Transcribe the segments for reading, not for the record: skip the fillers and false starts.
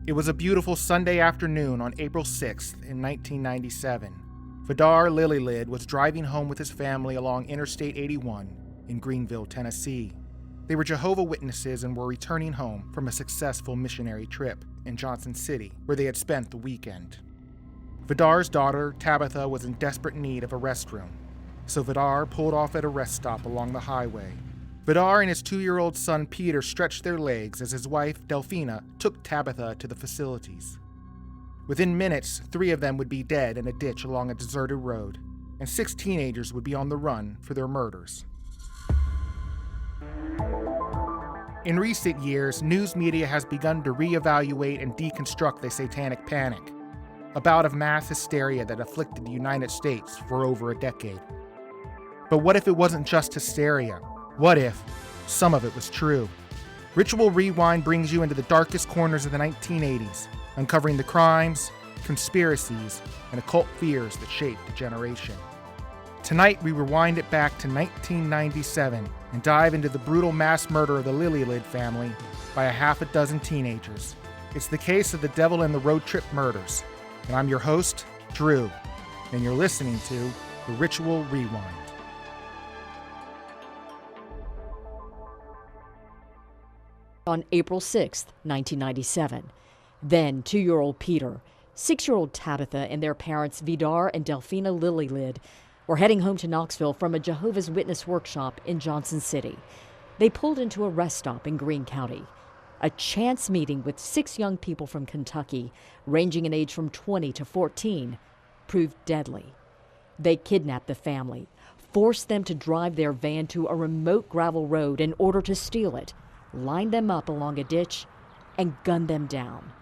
It was a beautiful Sunday afternoon on April 6th in 1997. Vidar Lillelid was driving home with his family along Interstate 81 in Greenville, Tennessee. They were Jehovah's Witnesses and were returning home from a successful missionary trip in Johnson City, where they had spent the weekend. Vidar's daughter, Tabitha, was in desperate need of a restroom, so Vidar pulled off at a rest stop along the highway. Vidar and his 2-year-old son Peter stretched their legs as his wife, Delphina, took Tabitha to the facilities. Within minutes, 3 of them would be dead in a ditch along a deserted road, and 6 teenagers would be on the run for their murders. In recent years, news media has begun to reevaluate and deconstruct the Satanic Panic, a bout of mass hysteria that afflicted the United States for over a decade. But what if it wasn't just hysteria? What if some of it was true? Ritual Rewind brings you into the darkest corners of the 1980s, uncovering the crimes, conspiracies, and occult fears that shaped a generation. Tonight, we rewind it back to 1997 and dive into the brutal mass murder of the Lillelid family by a half a dozen teenagers. It's the case of the Devil and the Road Trip murders. And I'm your host, Drew, and you're listening to the Ritual Rewind. On April 6, 1997, then 2-year-old Peter, 6-year-old Tabitha, and their parents Vidar and Delphina Lillelid were heading home to Knoxville from a Jehovah's Witness workshop in Johnson City. They pulled into a rest stop in Greene County. A chance meeting with 6 young people from Kentucky, ranging in age from 20 to 14, proved deadly. They kidnapped the family, forced them to drive their van to a remote gravel road in order to steal it, lined them up along a ditch, and gunned them down.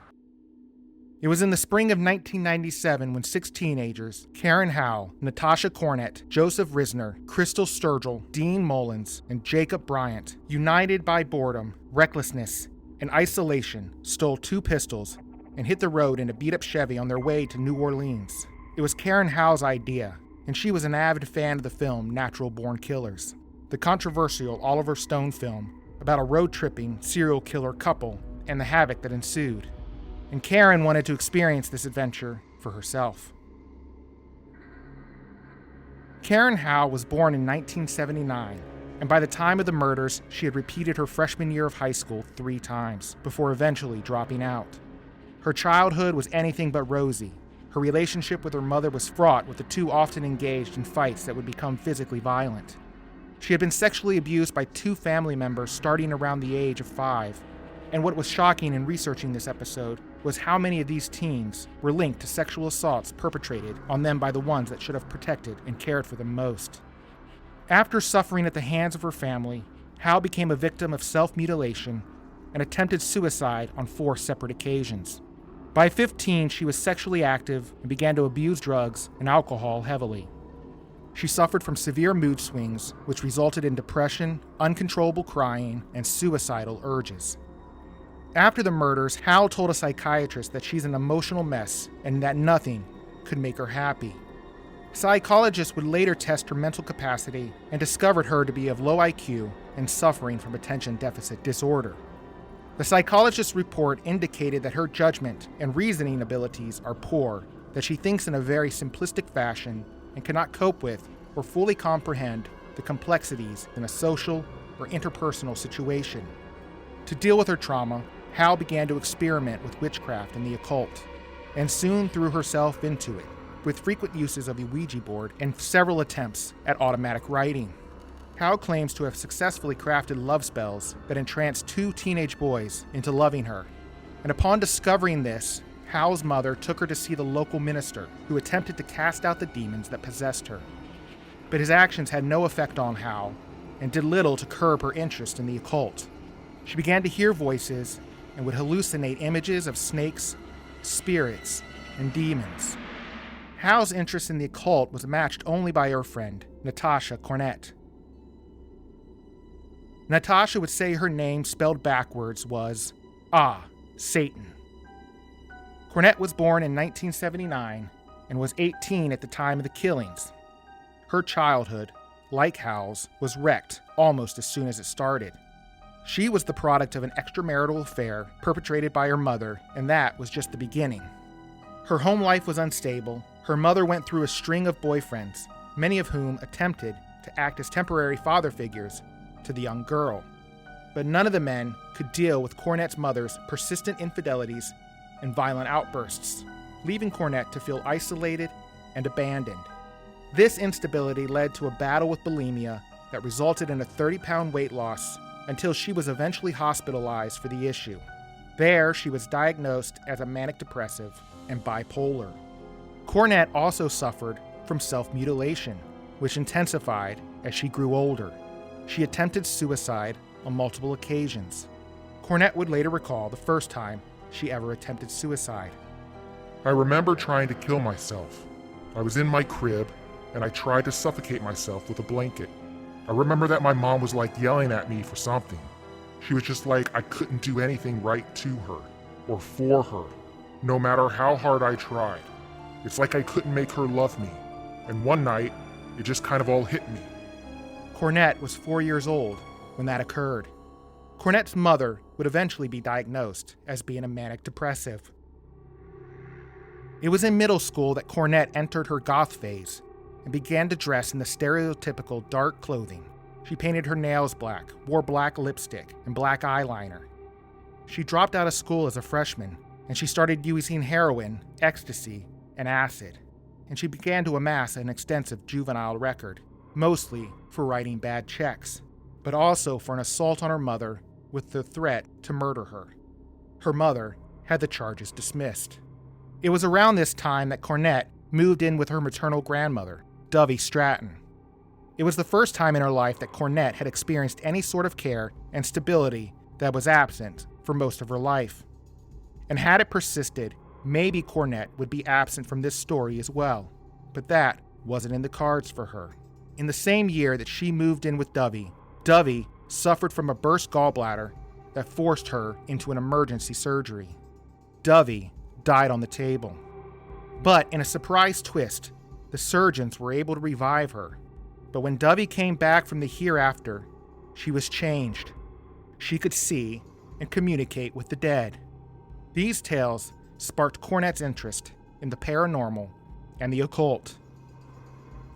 It was in the spring of 1997 when 6 teenagers, Karen Howell, Natasha Cornett, Joseph Risner, Crystal Sturgill, Dean Mullins, and Jacob Bryant, united by boredom, recklessness, and isolation, stole 2 pistols and hit the road in a beat-up Chevy on their way to New Orleans. It was Karen Howell's idea, and she was an avid fan of the film Natural Born Killers, the controversial Oliver Stone film about a road-tripping serial killer couple and the havoc that ensued. And Karen wanted to experience this adventure for herself. Karen Howell was born in 1979, and by the time of the murders, she had repeated her freshman year of high school 3 times before eventually dropping out. Her childhood was anything but rosy. Her relationship with her mother was fraught, with the 2 often engaged in fights that would become physically violent. She had been sexually abused by 2 family members starting around the age of 5. And what was shocking in researching this episode was how many of these teens were linked to sexual assaults perpetrated on them by the ones that should have protected and cared for them most. After suffering at the hands of her family, Hal became a victim of self-mutilation and attempted suicide on 4 separate occasions. By 15, she was sexually active and began to abuse drugs and alcohol heavily. She suffered from severe mood swings, which resulted in depression, uncontrollable crying, and suicidal urges. After the murders, Hal told a psychiatrist that she's an emotional mess and that nothing could make her happy. Psychologists would later test her mental capacity and discovered her to be of low IQ and suffering from attention deficit disorder. The psychologist's report indicated that her judgment and reasoning abilities are poor, that she thinks in a very simplistic fashion and cannot cope with or fully comprehend the complexities in a social or interpersonal situation. To deal with her trauma, Hal began to experiment with witchcraft and the occult, and soon threw herself into it, with frequent uses of a Ouija board and several attempts at automatic writing. Hal claims to have successfully crafted love spells that entranced 2 teenage boys into loving her, and upon discovering this, Hal's mother took her to see the local minister, who attempted to cast out the demons that possessed her. But his actions had no effect on Hal, and did little to curb her interest in the occult. She began to hear voices and would hallucinate images of snakes, spirits, and demons. Hal's interest in the occult was matched only by her friend, Natasha Cornett. Natasha would say her name spelled backwards was Satan. Cornett was born in 1979 and was 18 at the time of the killings. Her childhood, like Hal's, was wrecked almost as soon as it started. She was the product of an extramarital affair perpetrated by her mother, and that was just the beginning. Her home life was unstable. Her mother went through a string of boyfriends, many of whom attempted to act as temporary father figures to the young girl. But none of the men could deal with Cornett's mother's persistent infidelities and violent outbursts, leaving Cornett to feel isolated and abandoned. This instability led to a battle with bulimia that resulted in a 30-pound weight loss until she was eventually hospitalized for the issue. There, she was diagnosed as a manic depressive and bipolar. Cornett also suffered from self-mutilation, which intensified as she grew older. She attempted suicide on multiple occasions. Cornett would later recall the first time she ever attempted suicide. I remember trying to kill myself. I was in my crib, and I tried to suffocate myself with a blanket. I remember that my mom was like yelling at me for something. She was just like I couldn't do anything right to her or for her, no matter how hard I tried. It's like I couldn't make her love me. And one night, it just kind of all hit me. Cornett was 4 years old when that occurred. Cornett's mother would eventually be diagnosed as being a manic depressive. It was in middle school that Cornett entered her goth phase and began to dress in the stereotypical dark clothing. She painted her nails black, wore black lipstick, and black eyeliner. She dropped out of school as a freshman, and she started using heroin, ecstasy, and acid. And she began to amass an extensive juvenile record, mostly for writing bad checks, but also for an assault on her mother with the threat to murder her. Her mother had the charges dismissed. It was around this time that Cornett moved in with her maternal grandmother, Dovie Stratton. It was the first time in her life that Cornett had experienced any sort of care and stability that was absent for most of her life. And had it persisted, maybe Cornett would be absent from this story as well. But that wasn't in the cards for her. In the same year that she moved in with Dovie, Dovie suffered from a burst gallbladder that forced her into an emergency surgery. Dovie died on the table. But in a surprise twist, the surgeons were able to revive her. But when Dovie came back from the hereafter, she was changed. She could see and communicate with the dead. These tales sparked Cornett's interest in the paranormal and the occult.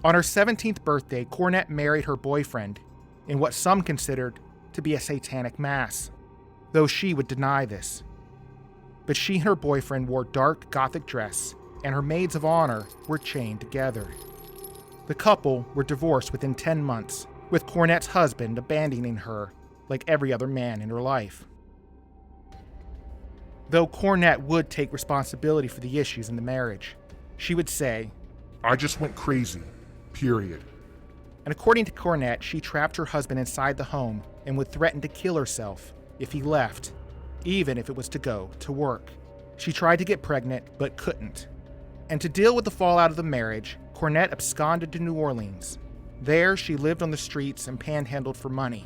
On her 17th birthday, Cornett married her boyfriend in what some considered to be a satanic mass, though she would deny this. But she and her boyfriend wore dark Gothic dress, and her maids of honor were chained together. The couple were divorced within 10 months, with Cornett's husband abandoning her like every other man in her life. Though Cornett would take responsibility for the issues in the marriage, she would say, I just went crazy, period. And according to Cornett, she trapped her husband inside the home and would threaten to kill herself if he left, even if it was to go to work. She tried to get pregnant, but couldn't. And to deal with the fallout of the marriage, Cornett absconded to New Orleans. There, she lived on the streets and panhandled for money.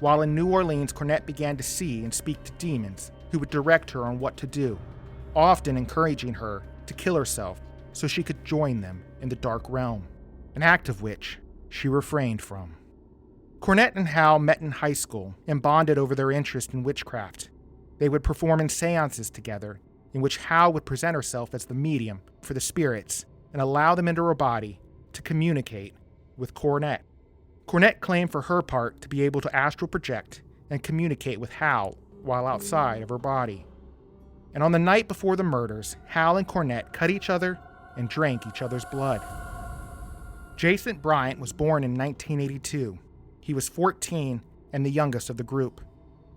While in New Orleans, Cornett began to see and speak to demons who would direct her on what to do, often encouraging her to kill herself so she could join them in the dark realm, an act of which she refrained from. Cornett and Howell met in high school and bonded over their interest in witchcraft. They would perform in seances together, in which Howell would present herself as the medium for the spirits and allow them into her body to communicate with Cornett. Cornett claimed for her part to be able to astral project and communicate with Howell while outside of her body. And on the night before the murders, Howell and Cornett cut each other and drank each other's blood. Jason Bryant was born in 1982. He was 14 and the youngest of the group.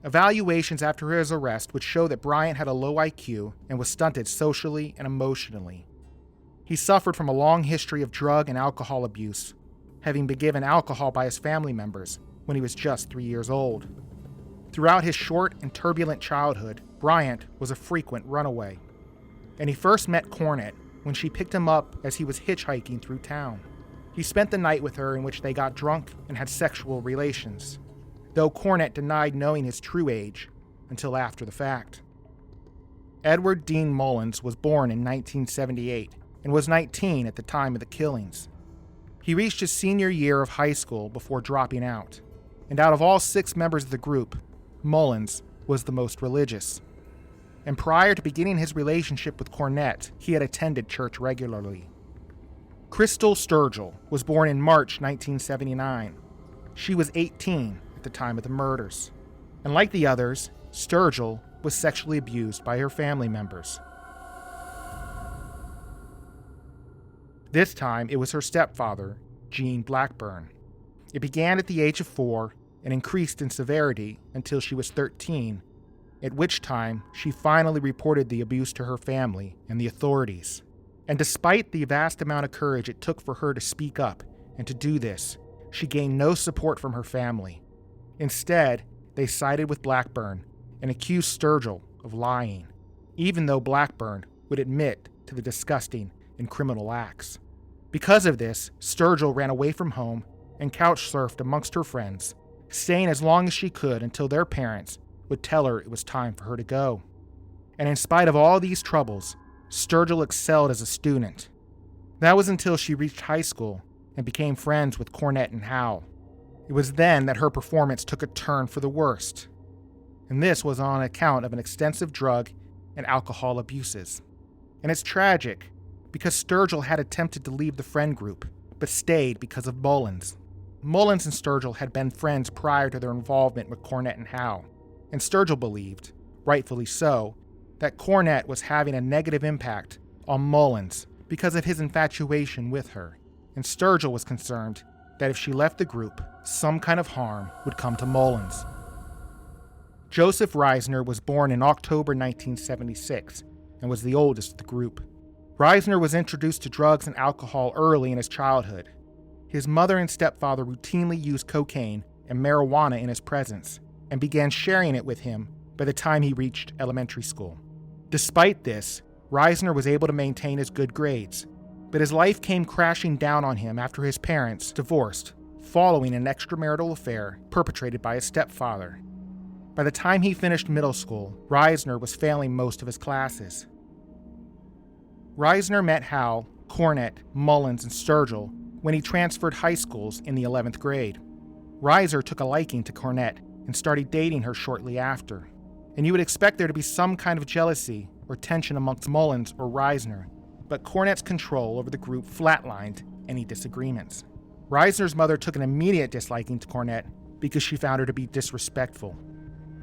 Evaluations after his arrest would show that Bryant had a low IQ and was stunted socially and emotionally. He suffered from a long history of drug and alcohol abuse, having been given alcohol by his family members when he was just 3 years old. Throughout his short and turbulent childhood, Bryant was a frequent runaway. And he first met Cornett when she picked him up as he was hitchhiking through town. He spent the night with her, in which they got drunk and had sexual relations, though Cornett denied knowing his true age until after the fact. Edward Dean Mullins was born in 1978 and was 19 at the time of the killings. He reached his senior year of high school before dropping out, and out of all 6 members of the group, Mullins was the most religious. And prior to beginning his relationship with Cornett, he had attended church regularly. Crystal Sturgill was born in March 1979. She was 18 at the time of the murders. And like the others, Sturgill was sexually abused by her family members. This time, it was her stepfather, Gene Blackburn. It began at the age of 4 and increased in severity until she was 13, at which time she finally reported the abuse to her family and the authorities. And despite the vast amount of courage it took for her to speak up and to do this, she gained no support from her family. Instead, they sided with Blackburn and accused Sturgill of lying, even though Blackburn would admit to the disgusting and criminal acts. Because of this, Sturgill ran away from home and couch surfed amongst her friends, staying as long as she could until their parents would tell her it was time for her to go. And in spite of all these troubles, Sturgill excelled as a student. That was until she reached high school and became friends with Cornett and Howell. It was then that her performance took a turn for the worst. And this was on account of an extensive drug and alcohol abuses. And it's tragic, because Sturgill had attempted to leave the friend group, but stayed because of Mullins. Mullins and Sturgill had been friends prior to their involvement with Cornett and Howell, and Sturgill believed, rightfully so, that Cornett was having a negative impact on Mullins because of his infatuation with her, and Sturgill was concerned that if she left the group, some kind of harm would come to Mullins. Joseph Reisner was born in October 1976 and was the oldest of the group. Reisner was introduced to drugs and alcohol early in his childhood. His mother and stepfather routinely used cocaine and marijuana in his presence and began sharing it with him by the time he reached elementary school. Despite this, Reisner was able to maintain his good grades, but his life came crashing down on him after his parents divorced, following an extramarital affair perpetrated by his stepfather. By the time he finished middle school, Reisner was failing most of his classes. Reisner met Howell, Cornett, Mullins, and Sturgill when he transferred high schools in the 11th grade. Reisner took a liking to Cornett and started dating her shortly after. And you would expect there to be some kind of jealousy or tension amongst Mullins or Reisner, but Cornett's control over the group flatlined any disagreements. Reisner's mother took an immediate disliking to Cornett because she found her to be disrespectful.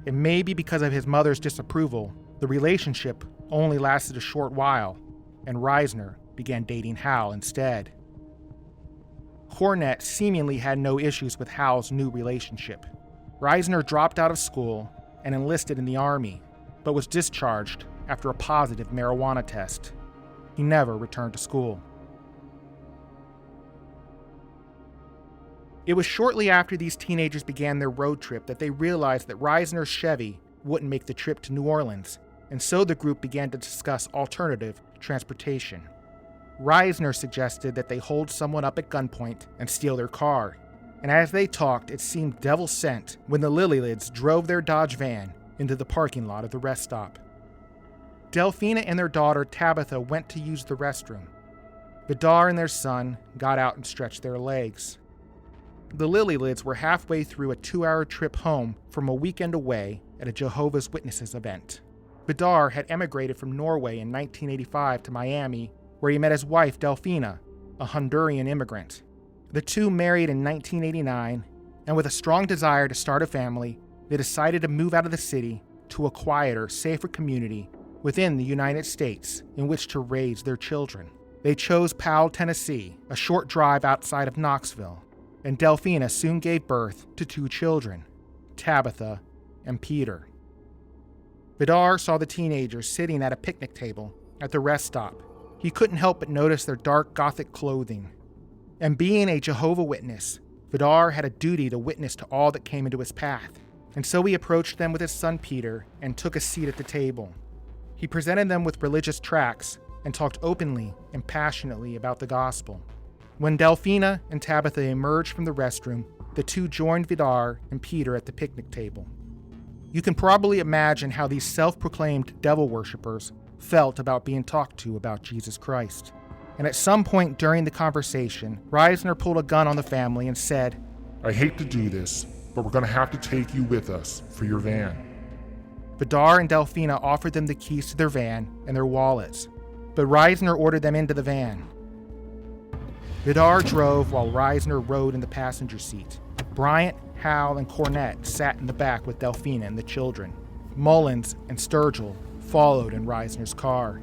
And maybe because of his mother's disapproval, the relationship only lasted a short while, and Reisner began dating Howell instead. Cornett seemingly had no issues with Howell's new relationship. Reisner dropped out of school and enlisted in the Army, but was discharged after a positive marijuana test. He never returned to school. It was shortly after these teenagers began their road trip that they realized that Reisner's Chevy wouldn't make the trip to New Orleans, and so the group began to discuss alternative transportation. Reisner suggested that they hold someone up at gunpoint and steal their car, and as they talked, it seemed devil sent when the Lillelids drove their Dodge van into the parking lot of the rest stop. Delphina and their daughter Tabitha went to use the restroom. Vidar and their son got out and stretched their legs. The Lillelids were halfway through a 2-hour trip home from a weekend away at a Jehovah's Witnesses event. Vidar had emigrated from Norway in 1985 to Miami, where he met his wife Delphina, a Honduran immigrant. The two married in 1989, and with a strong desire to start a family, they decided to move out of the city to a quieter, safer community within the United States in which to raise their children. They chose Powell, Tennessee, a short drive outside of Knoxville, and Delphina soon gave birth to 2 children, Tabitha and Peter. Vidar saw the teenagers sitting at a picnic table at the rest stop. He couldn't help but notice their dark Gothic clothing. And being a Jehovah's Witness, Vidar had a duty to witness to all that came into his path, and so he approached them with his son Peter and took a seat at the table. He presented them with religious tracts and talked openly and passionately about the gospel. When Delphina and Tabitha emerged from the restroom, the two joined Vidar and Peter at the picnic table. You can probably imagine how these self-proclaimed devil worshippers felt about being talked to about Jesus Christ. And at some point during the conversation, Reisner pulled a gun on the family and said, I hate to do this, but we're gonna have to take you with us for your van. Vidar and Delfina offered them the keys to their van and their wallets, but Reisner ordered them into the van. Vidar drove while Reisner rode in the passenger seat. Bryant, Howell, and Cornett sat in the back with Delfina and the children. Mullins and Sturgill followed in Reisner's car.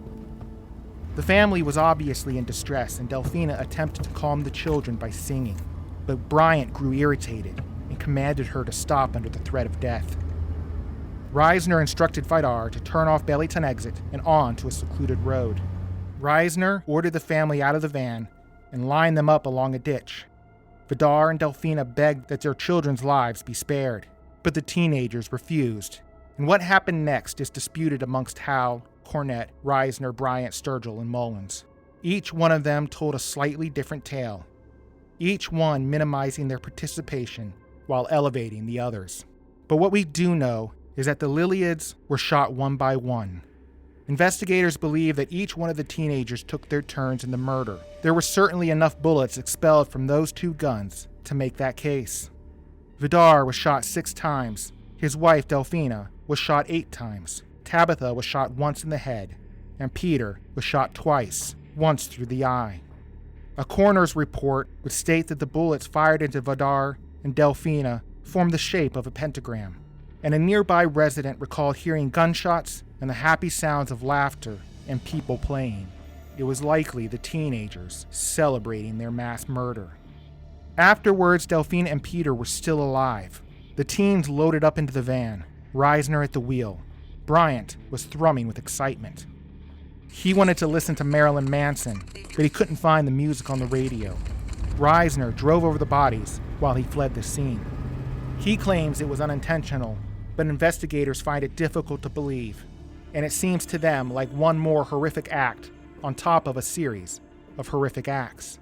The family was obviously in distress, and Delfina attempted to calm the children by singing, but Bryant grew irritated and commanded her to stop under the threat of death. Reisner instructed Vidar to turn off Bellyton exit and on to a secluded road. Reisner ordered the family out of the van and lined them up along a ditch. Vidar and Delfina begged that their children's lives be spared, but the teenagers refused. And what happened next is disputed amongst Howell, Cornett, Reisner, Bryant, Sturgill, and Mullins. Each one of them told a slightly different tale, each one minimizing their participation while elevating the others. But what we do know is that the Lillelids were shot one by one. Investigators believe that each one of the teenagers took their turns in the murder. There were certainly enough bullets expelled from those two guns to make that case. Vidar was shot 6 times. His wife, Delfina, was shot 8 times. Tabitha was shot once in the head, and Peter was shot twice, once through the eye. A coroner's report would state that the bullets fired into Vidar and Delfina formed the shape of a pentagram, and a nearby resident recalled hearing gunshots and the happy sounds of laughter and people playing. It was likely the teenagers celebrating their mass murder. Afterwards, Delfina and Peter were still alive. The teens loaded up into the van, Reisner at the wheel. Bryant was thrumming with excitement. He wanted to listen to Marilyn Manson, but he couldn't find the music on the radio. Reisner drove over the bodies while he fled the scene. He claims it was unintentional, but investigators find it difficult to believe, and it seems to them like one more horrific act on top of a series of horrific acts.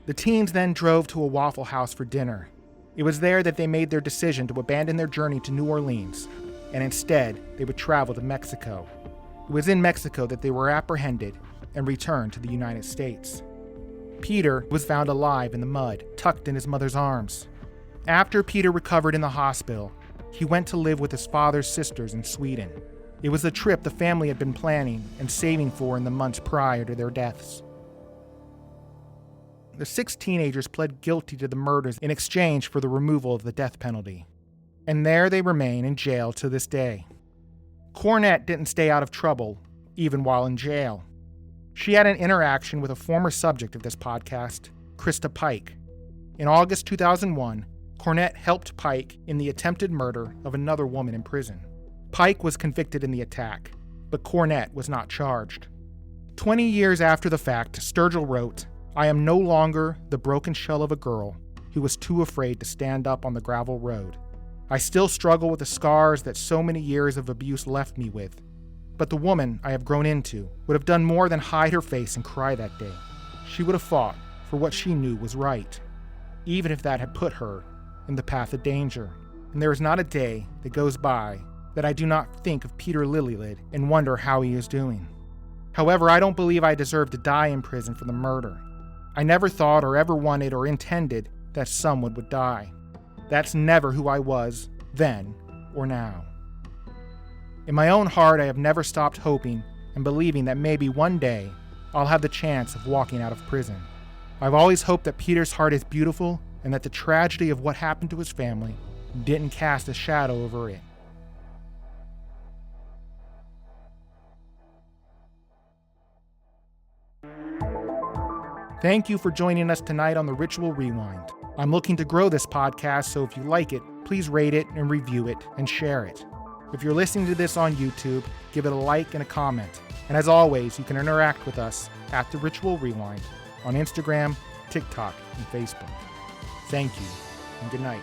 The teens then drove to a Waffle House for dinner. It was there that they made their decision to abandon their journey to New Orleans, and instead they would travel to Mexico. It was in Mexico that they were apprehended and returned to the United States. Peter was found alive in the mud, tucked in his mother's arms. After Peter recovered in the hospital, he went to live with his father's sisters in Sweden. It was a trip the family had been planning and saving for in the months prior to their deaths. The 6 teenagers pled guilty to the murders in exchange for the removal of the death penalty, and there they remain in jail to this day. Cornett didn't stay out of trouble, even while in jail. She had an interaction with a former subject of this podcast, Krista Pike. In August 2001, Cornett helped Pike in the attempted murder of another woman in prison. Pike was convicted in the attack, but Cornett was not charged. 20 years after the fact, Sturgill wrote, "I am no longer the broken shell of a girl who was too afraid to stand up on the gravel road. I still struggle with the scars that so many years of abuse left me with. But the woman I have grown into would have done more than hide her face and cry that day. She would have fought for what she knew was right, even if that had put her in the path of danger. And there is not a day that goes by that I do not think of Peter Lillelid and wonder how he is doing. However, I don't believe I deserve to die in prison for the murder. I never thought or ever wanted or intended that someone would die. That's never who I was, then or now. In my own heart, I have never stopped hoping and believing that maybe one day I'll have the chance of walking out of prison. I've always hoped that Peter's heart is beautiful and that the tragedy of what happened to his family didn't cast a shadow over it. Thank you for joining us tonight on the Ritual Rewind. I'm looking to grow this podcast, so if you like it, please rate it and review it and share it. If you're listening to this on YouTube, give it a like and a comment. And as always, you can interact with us at The Ritual Rewind on Instagram, TikTok, and Facebook. Thank you, and good night.